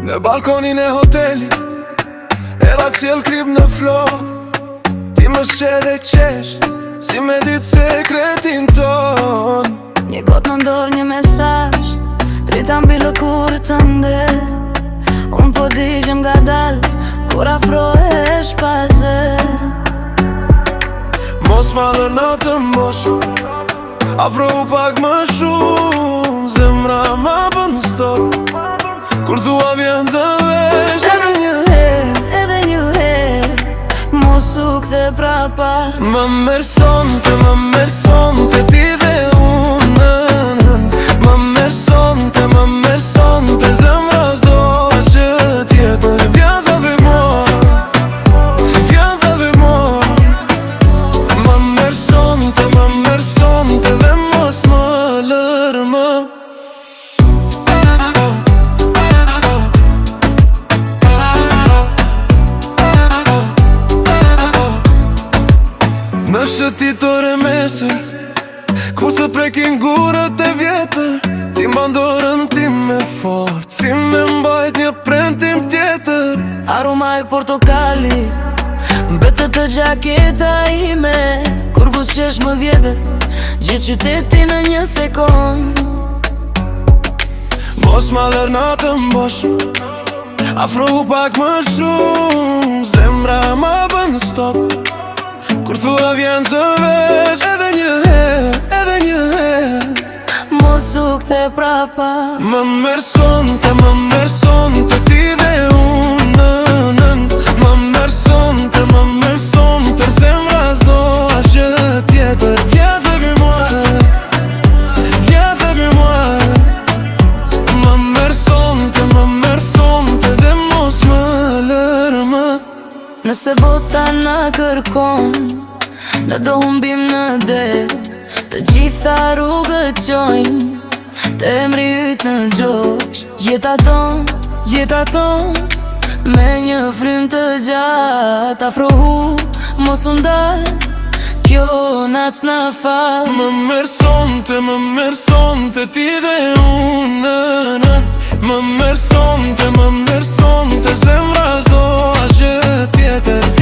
Në balkonin e hotelit era sjell krip në flok. Ti më sheh dhe qesh si me ditë sekretin ton. Një gotë më ndor një mesazh, drita mbi lëkurë të nde. Unë po digjem nga dal, kur afrohesh paze. Mos ma lër natën bosh, afrohu pak më shumë. Zemra ma bën stop, kur thua vjen të vesh. Edhe një herë, mos u kthe prapa. Më merr sonte ti dhe unë. Më merr sonte zemra s'do asgjë tjetër. Viens avec moi, viens avec moi. Më merr sonte dhe mos më lër më. Në shëtitore mesër, ku së prekin gurët e vjetër. Ti mban dorën tim me fort, si me mbajt një prentim tjetër. Aroma e portokalit mbetet të gjaketa ime. Kur buzëqesh më vjetër, gjithë qytetin në një sekond. Mos ma lër natën bosh, afrohu pak më shumë. Zemra ma bën stop, kur thua vjen të vesh. Edhe një herë, Mos u kthe prapa. më merr sonte ti dhe unë. Më merr sonte zemra s'do asgjë tjetër. Viens avec moi, viens avec moi. Më merr sonte dhe mos më lër më. Nëse bota na kërkon, ne do humbim në det. Të gjitha rrugët qojnë të emri yt në gjoq. Gjeta ton me një frym të gjatë. Afrohu mos u ndal, kjo nac na fal. Më merr sonte ti dhe unë. Më merr sonte zemra s'do asgjë tjetër.